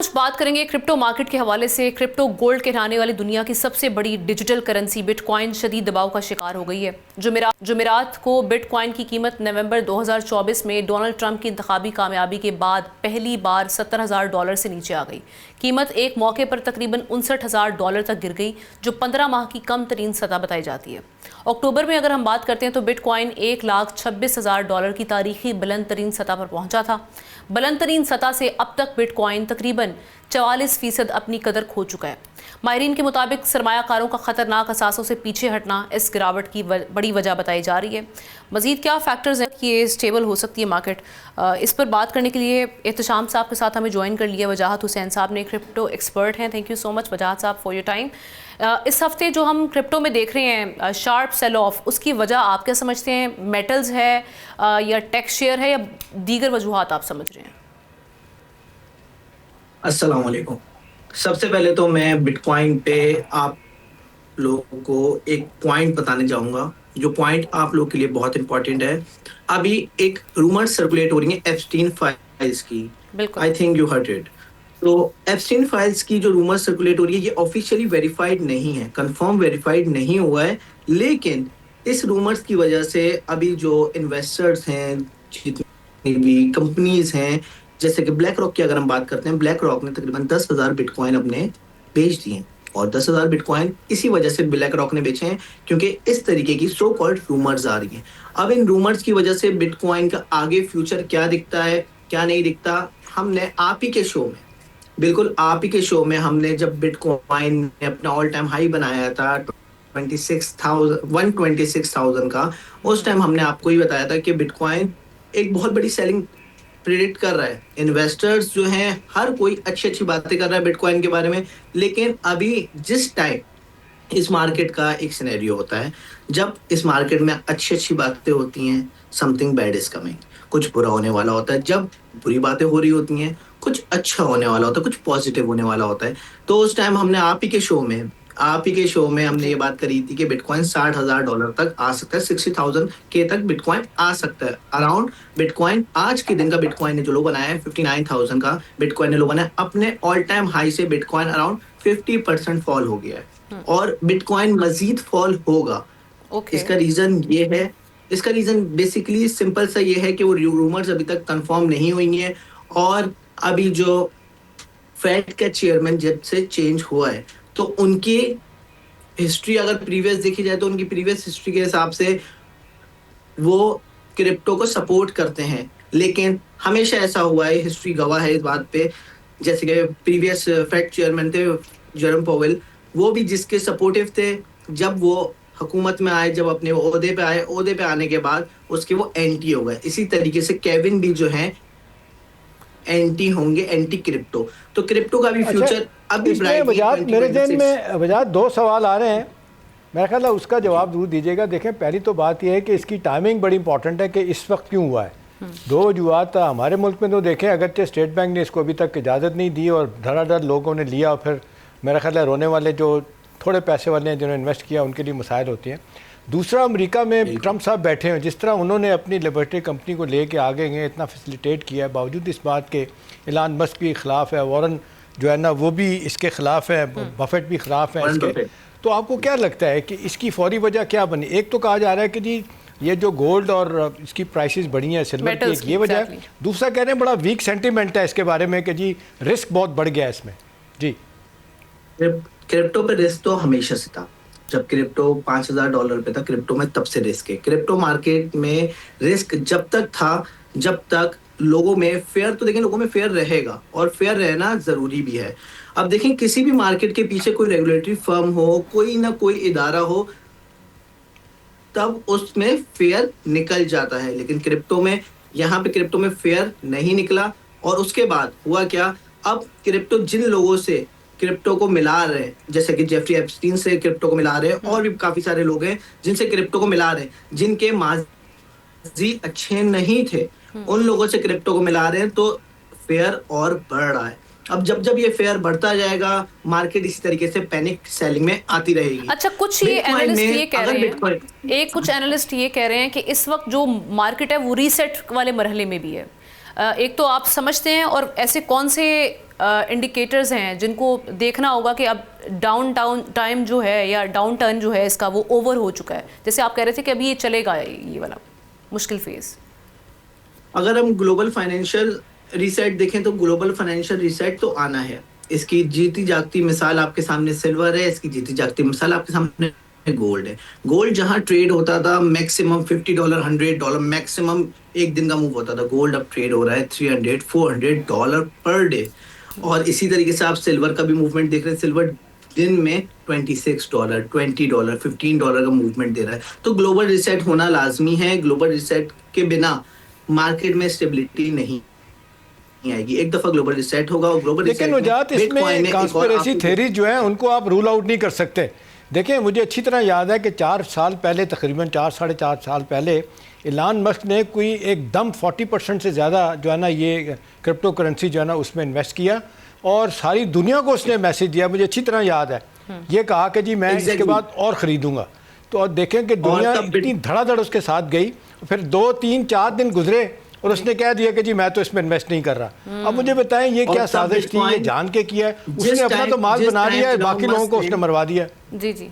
कुछ बात करेंगे क्रिप्टो मार्केट के हवाले से। क्रिप्टो गोल्ड कहलाने वाली दुनिया की सबसे बड़ी डिजिटल करेंसी बिटकॉइन शदीद दबाव का शिकार हो गई है। जुमेरात को बिटकॉइन की कीमत नवंबर 2024 में डोनाल्ड ट्रंप की इंतखाबी कामयाबी के बाद पहली बार $70,000 से नीचे आ गई। कीमत एक मौके पर तकरीबन $59,000 तक गिर गई, जो 15 माह की कम तरीन सतह बताई जाती है। अक्टूबर में अगर हम बात करते हैं तो बिटकॉइन $1,26,000 की तारीखी बुलंद तरीन सतह पर पहुंचा था। बुलंद तरीन सतह से अब तक बिटकॉइन तकरीबन 44% अपनी कदर खो चुका है। माहिरीन के मुताबिक सरमायाकारों का खतरनाक असासों से पीछे हटना इस गिरावट की बड़ी वजह बताई जा रही है। मजीद क्या फैक्टर्स हैं कि ये स्टेबल हो सकती है मार्केट, इस पर बात करने के लिए एहतशाम साहब के साथ हमें ज्वाइन कर लिया वजाहत हुसैन साहब ने, क्रिप्टो एक्सपर्ट हैं। थैंक यू सो मच वजाहत साहब फॉर योर टाइम। इस हफ्ते जो हम क्रिप्टो में देख रहे हैं शार्प सेल ऑफ, उसकी वजह आप क्या समझते हैं? मेटल्स है या टेक शेयर है या दीगर वजूहात आप समझ रहे हैं? अस्सलाम वालेकुम। सबसे पहले तो मैं बिटकॉइन पे आप लोगों को एक पॉइंट बताने जाऊंगा, जो पॉइंट आप लोग के लिए बहुत इंपॉर्टेंट है। अभी एक रूमर सर्कुलेट हो रही है एप्स्टीन फाइल्स की। बिल्कुल। I think you heard it. तो एप्स्टीन फाइल्स की जो रूमर सर्कुलेट हो रही है, ये ऑफिशियली वेरीफाइड नहीं है, कंफर्म वेरीफाइड नहीं हुआ है। लेकिन इस रूमर्स की वजह से अभी जो इन्वेस्टर्स हैं, जितनी भी कंपनीज हैं, जैसे कि ब्लैक रॉक की अगर हम बात करते हैं, ब्लैक रॉक ने तकरीबन 10,000 बिटकॉइन अपने बेच दिए। और 10,000 बिटकॉइन इसी वजह से ब्लैक रॉक ने बेचे हैं क्योंकि इस तरीके की सो कॉल्ड रूमर्स आ रही हैं। अब इन रूमर्स की वजह से बिटकॉइन का आगे फ्यूचर क्या दिखता है, क्या नहीं दिखता, हमने आप ही के शो में, बिल्कुल आप ही के शो में, हमने जब बिटकॉइन ने अपना ऑल टाइम हाई बनाया था 126,000 का, उस टाइम हमने आपको ही बताया था कि बिटकॉइन एक बहुत बड़ी सेलिंग प्रिडिक्ट कर रहा है। इन्वेस्टर्स जो हैं, हर कोई अच्छी अच्छी बातें कर रहा है बिटकॉइन के बारे में। लेकिन अभी जिस टाइम इस मार्केट का एक सिनेरियो होता है, जब इस मार्केट में अच्छी अच्छी बातें होती हैं, समथिंग बैड इज कमिंग, कुछ बुरा होने वाला होता है। जब बुरी बातें हो रही होती हैं, कुछ अच्छा होने वाला होता है, कुछ पॉजिटिव होने वाला होता है। तो उस टाइम हमने आप ही के शो में हमने ये बात करी थी कि बिटकॉइन $60,000 तक आ सकता है, 60,000 के तक बिटकॉइन आ सकता है अराउंड। बिटकॉइन आज के दिन का बिटकॉइन ने जो लो बनाया है 59,000 का बिटकॉइन ने लो बनाया, अपने ऑल टाइम हाई से बिटकॉइन अराउंड 50% फॉल हो गया है और बिटकॉइन मजीद फॉल होगा। इसका रीजन ये है, इसका रीजन बेसिकली सिंपल सा ये है कि वो रूमर्स अभी तक कंफर्म नहीं हुई है। और अभी जो फेड का चेयरमैन जब से चेंज हुआ है, तो उनकी हिस्ट्री अगर प्रीवियस देखी जाए, तो उनकी प्रीवियस हिस्ट्री के हिसाब से वो क्रिप्टो को सपोर्ट करते हैं। लेकिन हमेशा ऐसा हुआ है, हिस्ट्री गवाह है इस बात पे, जैसे कि प्रीवियस फेड चेयरमैन थे जेरोम पावेल, वो भी जिसके सपोर्टिव थे, जब वो हुकूमत में आए, जब अपने ओहदे पे आए, ओहदे पे आने के बाद उसके वो एंटी हो गए। इसी तरीके से केविन भी जो है एंटी होंगे, एंटी क्रिप्टो। तो क्रिप्टो का भी फ्यूचर अभी इसमें वजाहत मेरे जहन में वजाहत दो सवाल आ रहे हैं, मेरा ख्याल है उसका जवाब जरूर दीजिएगा। देखें, पहली तो बात यह है कि इसकी टाइमिंग बड़ी इंपॉर्टेंट है कि इस वक्त क्यों हुआ है। दो वजूहत हमारे मुल्क में तो देखें, अगरचे स्टेट बैंक ने इसको अभी तक इजाज़त नहीं दी और धड़ाधड़ लोगों ने लिया, और फिर मेरा ख्याल है रोने वाले जो थोड़े पैसे वाले हैं जिन्होंने इन्वेस्ट किया उनके लिए मसाइल होती हैं। दूसरा, अमेरिका में ट्रंप साहब बैठे हैं, जिस तरह उन्होंने अपनी लिबर्टी कंपनी को लेके आगे गए, इतना फैसिलिटेट किया है, बावजूद इस बात के इलान मस्क के ख़िलाफ़ है, वॉरेन जो है ना वो भी इसके ख़िलाफ़ है, बफेट भी ख़िलाफ़ है इसके। तो आपको क्या लगता है कि इसकी फौरी वजह क्या बनी? एक तो कहा जा रहा है कि जी ये जो गोल्ड और इसकी प्राइसेस बढ़ी हैं, सिल्वर की, एक ये वजह है। दूसरा कह रहे हैं बड़ा वीक सेंटीमेंट है इसके बारे में कि जी रिस्क बहुत बढ़ गया है इसमें। जी, क्रिप्टो पे रिस्क तो हमेशा से था। जब क्रिप्टो $5,000 पे था, क्रिप्टो में तब से रिस्क है। क्रिप्टो मार्केट में रिस्क जब तक था, जब तक लोगों में फेयर, तो देखें लोगों में फेयर रहेगा और फेयर रहना जरूरी भी है। अब देखें, किसी भी मार्केट के पीछे कोई रेगुलेटरी फर्म हो, कोई ना कोई इदारा हो, तब उसमें फेयर निकल जाता है। लेकिन क्रिप्टो में, यहाँ पे क्रिप्टो में फेयर नहीं निकला। और उसके बाद हुआ क्या, अब क्रिप्टो जिन लोगों से क्रिप्टो को मिला रहे हैं, जैसे कि जेफरी एप्स्टीन से क्रिप्टो को मिला रहे हैं, और भी काफी सारे लोग हैं जिनसे क्रिप्टो को मिला रहे हैं, जिनके माजी अच्छे नहीं थे, उन लोगों से क्रिप्टो को मिला रहे हैं। तो फेयर और बढ़ रहा है। अब जब जब ये फेयर बढ़ता जाएगा, मार्केट इसी तरीके से पैनिक सेलिंग में आती रहेगी। अच्छा, कुछ ये एनालिस्ट ये कह रहे हैं, कुछ एनालिस्ट ये कह रहे हैं कि इस वक्त जो मार्केट है वो रीसेट वाले मरहले में भी है। एक तो आप समझते हैं, और ऐसे कौन से इंडिकेटर्स हैं जिनको देखना होगा कि अब डाउन टाइम जो है या डाउन टर्न जो है इसका वो ओवर हो चुका है? जैसे आप कह रहे थे कि अभी ये चलेगा ये वाला मुश्किल फेज। अगर हम ग्लोबल फाइनेंशियल रीसेट देखें तो ग्लोबल फाइनेंशियल रीसेट तो आना है। इसकी जीती जागती मिसाल आपके सामने सिल्वर है, इसकी जीती जागती मिसाल आपके सामने गोल्ड है। गोल्ड जहां ट्रेड होता था मैक्सिमम $50 $100 मैक्सिमम एक दिन का मूव होता था, गोल्ड अब ट्रेड हो रहा है $300 $400 पर डे। और इसी तरीके से आप सिल्वर का भी मूवमेंट देख रहे हैं, सिल्वर दिन में $26 $20 $15 का मूवमेंट दे रहा है। तो ग्लोबल रिसेट होना लाजमी है। ग्लोबल रिसेट के बिना मार्केट में स्टेबिलिटी नहीं आएगी। एक दफा ग्लोबल रिसेट होगा और ग्लोबल लेकिन वजाहत इसमें कॉन्स्पिरेसी थ्योरीज जो है उनको आप रूल आउट नहीं कर सकते। देखिए मुझे अच्छी तरह याद है कि 4 साल पहले, तकरीबन 4 साढ़े 4 साल पहले, इलान मस्क ने कोई एकदम 40% से ज़्यादा जो है ना ये क्रिप्टो करेंसी जो है ना उसमें इन्वेस्ट किया और सारी दुनिया को उसने मैसेज दिया, मुझे अच्छी तरह याद है। ये कहा कि जी मैं इसके बाद और ख़रीदूँगा। तो और देखें कि दुनिया इतनी धड़ाधड़ उसके साथ गई, फिर 2 3 4 दिन गुजरे और उसने कह दिया कि जी मैं तो इसमें इन्वेस्ट नहीं कर रहा। अब मुझे बताएं ये क्या साजिश थी, ये जान के किया है? उसने अपना तो माल बना लिया है, बाकी लोगों को उसने मरवा दिया। जी जी।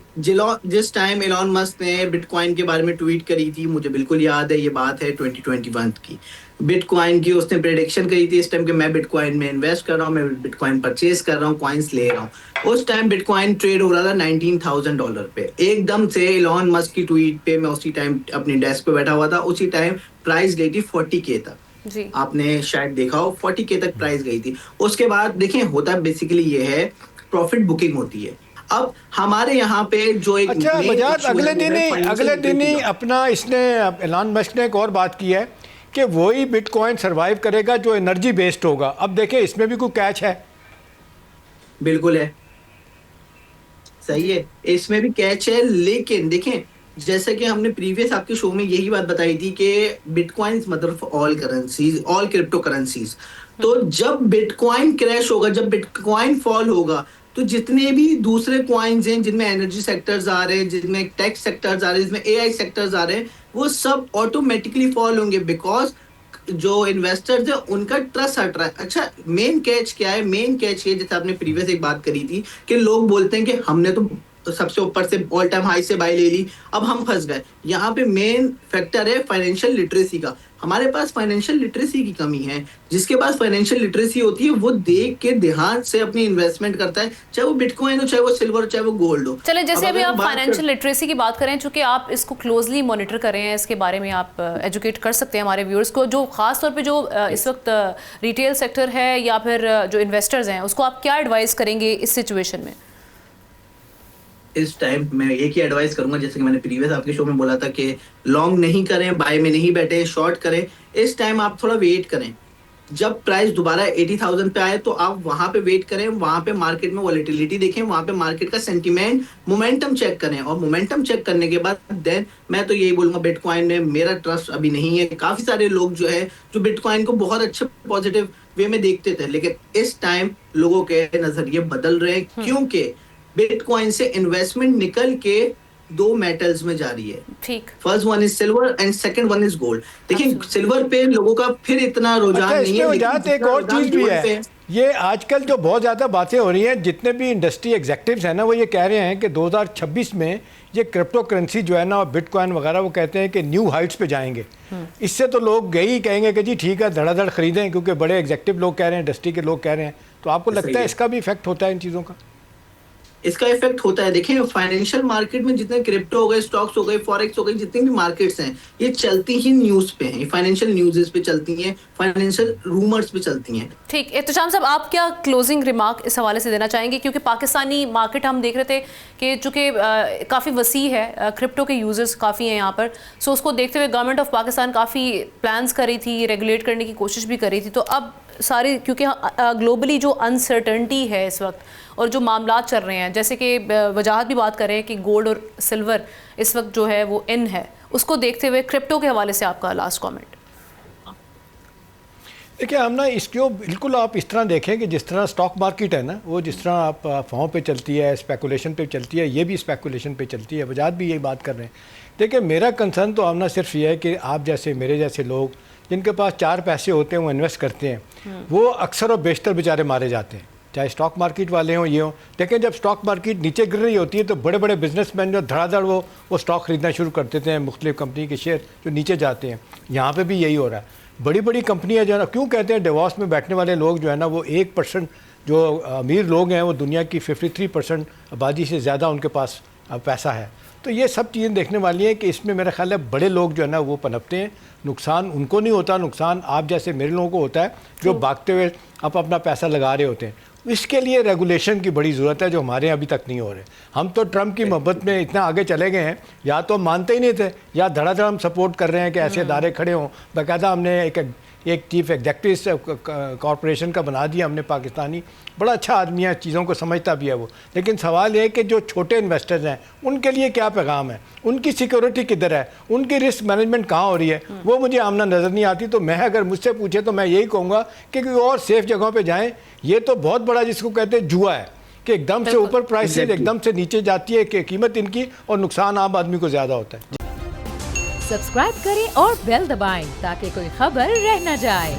जिस टाइम एलॉन मस्क ने बिटकॉइन के बारे में ट्वीट करी थी, मुझे बिल्कुल याद है, ये बात है 2021 की, बिटकॉइन की उसने प्रेडिक्शन करी थी इस टाइम कि मैं बिटकॉइन में इन्वेस्ट कर रहा हूँ, मैं बिटकॉइन परचेज कर रहा हूँ, कॉइन्स ले रहा हूँ। उस टाइम बिटकॉइन ट्रेड हो रहा था $19,000 पे। एकदम से एलॉन मस्क की ट्वीट पे मैं उसी टाइम अपनी डेस्क पे बैठा हुआ था, उसी टाइम प्राइस गई थी 40K तक। जी। आपने शायद देखा हो 40K तक प्राइस गई थी। उसके बाद देखें होता बेसिकली ये है, प्रॉफिट बुकिंग होती है। अब हमारे यहाँ पे जो एक अच्छा बजाज अगले दिन ही अपना इसने एलन मस्क ने एक और बात की है कि वही बिटकॉइन सरवाइव करेगा जो एनर्जी बेस्ड होगा। अब देखें इसमें भी कोई कैच है? बिल्कुल है, सही है, इसमें भी कैच है। लेकिन देखें जैसे कि हमने प्रीवियस आपके शो में यही बात बताई थी कि बिटकॉइन मतलब all currencies, all crypto currencies. तो जब बिटकॉइन क्रैश होगा, जब बिटकॉइन फॉल होगा, तो जितने भी दूसरे कॉइन्स हैं जिनमें एनर्जी सेक्टर्स आ रहे हैं, जिनमें टेक सेक्टर्स आ रहे हैं, जिसमें एआई सेक्टर्स आ रहे हैं, वो सब ऑटोमेटिकली फॉल होंगे, बिकॉज जो इन्वेस्टर्स है उनका ट्रस्ट हट रहा है। अच्छा मेन कैच क्या है? मेन कैच ये, जैसे आपने प्रीवियस एक बात करी थी कि लोग बोलते हैं कि हमने तो सबसे ऊपर से ऑल टाइम हाई से बाय ले ली, अब हम फंस गए। यहाँ पे मेन फैक्टर है फाइनेंशियल लिटरेसी का। हमारे पास फाइनेंशियल लिटरेसी की कमी है। जिसके पास फाइनेंशियल लिटरेसी होती है वो देख के ध्यान से अपनी इन्वेस्टमेंट करता है, चाहे वो बिटकॉइन हो, चाहे वो सिल्वर हो, चाहे वो गोल्ड हो। चले जैसे अभी आप फाइनेंशियल लिटरेसी की बात करें, चूंकि आप इसको क्लोजली मॉनिटर कर रहे हैं, इसके बारे में आप एजुकेट कर सकते हैं हमारे व्यूअर्स को, जो खास तौर पे जो इस वक्त रिटेल सेक्टर है या फिर जो इन्वेस्टर्स हैं, उसको आप क्या एडवाइस करेंगे इस सिचुएशन में? इस टाइम मैं एक ही एडवाइस करूंगा, जैसे कि मैंने प्रीवियस आपके शो में बोला था कि लॉन्ग नहीं करें, बाय में नहीं बैठे, शॉर्ट करें। इस टाइम आप थोड़ा वेट करें। जब प्राइस दोबारा 80,000 पे आए तो आप वहां पे वेट करें, वहां पे मार्केट में वॉलेटिलिटी देखें, वहां पे मार्केट का सेंटीमेंट, मोमेंटम चेक करें, और मोमेंटम चेक करने के बाद देन मैं तो यही बोलूंगा बिटकॉइन में मेरा ट्रस्ट अभी नहीं है। काफी सारे लोग जो है जो बिटकॉइन को बहुत अच्छे पॉजिटिव वे में देखते थे, लेकिन इस टाइम लोगों के नजरिए बदल रहे हैं, क्योंकि बिटकॉइन से इन्वेस्टमेंट निकल के 2 मेटल्स में जा रही है। ठीक। First one is silver and second one is gold. देखिए सिल्वर पे लोगों का फिर इतना रुझान नहीं है, लेकिन एक और चीज भी है, ये आजकल जो बहुत ज़्यादा बातें हो रही हैं, जितने भी इंडस्ट्री एग्जेक्टिव्स हैं ना, वो ये कह रहे हैं कि 2026 में ये क्रिप्टो करेंसी जो है ना, बिटकॉइन वगैरह, वो कहते हैं कि न्यू हाइट्स पे जाएंगे। इससे तो लोग गए ही कहेंगे कि जी ठीक है धड़ाधड़ खरीदें, क्योंकि बड़े एग्जेक्टिव लोग कह रहे हैं, इंडस्ट्री के लोग कह रहे हैं। तो आपको लगता है इसका भी इफेक्ट होता है इन चीज़ों का? इसका इफेक्ट होता है। देखिए फाइनेंशियल मार्केट में जितने क्रिप्टो हो गए, स्टॉक्स हो गए, फॉरेक्स हो गई, जितनी भी मार्केट्स हैं, ये चलती ही न्यूज़ पे हैं, फाइनेंशियल न्यूज़ पे चलती हैं, फाइनेंशियल रूमर्स पे चलती हैं। ठीक। एहतशाम साहब, आप क्या क्लोजिंग रिमार्क इस हवाले से देना चाहेंगे? क्योंकि पाकिस्तानी मार्केट हम देख रहे थे कि चूँकि काफ़ी वसी है, क्रिप्टो के यूज़र्स काफ़ी हैं यहाँ पर, सो उसको देखते हुए गवर्नमेंट ऑफ पाकिस्तान काफ़ी प्लान्स कर रही थी, रेगुलेट करने की कोशिश भी कर रही थी। तो अब सारी, क्योंकि ग्लोबली जो अनसर्टनिटी है इस वक्त और जो मामला चल रहे हैं, जैसे कि वजाहत भी बात कर रहे हैं कि गोल्ड और सिल्वर इस वक्त जो है वो इन है, उसको देखते हुए क्रिप्टो के हवाले से आपका लास्ट कमेंट। देखिए हम ना इसको बिल्कुल आप इस तरह देखें कि जिस तरह स्टॉक मार्केट है ना, वो जिस तरह आप अफवाहों पे चलती है, स्पेकुलेशन पे चलती है, ये भी स्पेकुलेशन पे चलती है। वजाहत भी यही बात कर रहे हैं। देखिए मेरा कंसर्न तो आमना सिर्फ ये है कि आप जैसे मेरे जैसे लोग जिनके पास 4 पैसे होते हैं वो इन्वेस्ट करते हैं, वो अक्सर और बेशतर बेचारे मारे जाते हैं, चाहे स्टॉक मार्केट वाले हों ये हों। लेकिन जब स्टॉक मार्केट नीचे गिर रही होती है तो बड़े बड़े बिजनेसमैन जो धड़ाधड़ वो स्टॉक खरीदना शुरू कर देते हैं, मुख्तलिफ कंपनी के शेयर जो नीचे जाते हैं। यहाँ पे भी यही हो रहा है। बड़ी बड़ी कंपनियाँ जो है ना, क्यों कहते हैं डिवॉर्स में बैठने वाले लोग जो है ना वो 1% जो अमीर लोग हैं वो दुनिया की 53% आबादी से ज़्यादा उनके पास पैसा है। तो ये सब चीज़ें देखने वाली हैं कि इसमें मेरा ख्याल है बड़े लोग जो है ना वो पनपते हैं, नुकसान उनको नहीं होता, नुकसान आप जैसे मेरे लोगों को होता है जो भागते हुए आप अपना पैसा लगा रहे होते हैं। इसके लिए रेगुलेशन की बड़ी ज़रूरत है जो हमारे यहाँ अभी तक नहीं हो रहे। हम तो ट्रम्प की मोहब्बत में इतना आगे चले गए हैं, या तो हम मानते ही नहीं थे या धड़ाधड़ हम सपोर्ट कर रहे हैं कि ऐसे इदारे खड़े हों। बाकायदा हमने एक चीफ एग्जेक्टिव कॉरपोरेशन का बना दिया हमने, पाकिस्तानी, बड़ा अच्छा आदमी है, चीज़ों को समझता भी है वो। लेकिन सवाल ये है कि जो छोटे इन्वेस्टर्स हैं उनके लिए क्या पैगाम है, उनकी सिक्योरिटी किधर है, उनकी रिस्क मैनेजमेंट कहाँ हो रही है, वो मुझे आमना नज़र नहीं आती। तो मैं अगर मुझसे पूछे तो मैं यही कहूँगा कि कोई और सेफ जगहों पे जाएं। ये तो बहुत बड़ा जिसको कहते हैं जुआ है कि एकदम से ऊपर प्राइसेस एकदम से नीचे जाती है कि कीमत इनकी, और नुकसान आम आदमी को ज़्यादा होता है। सब्सक्राइब करें और बेल दबाएं ताकि कोई खबर रह न जाए।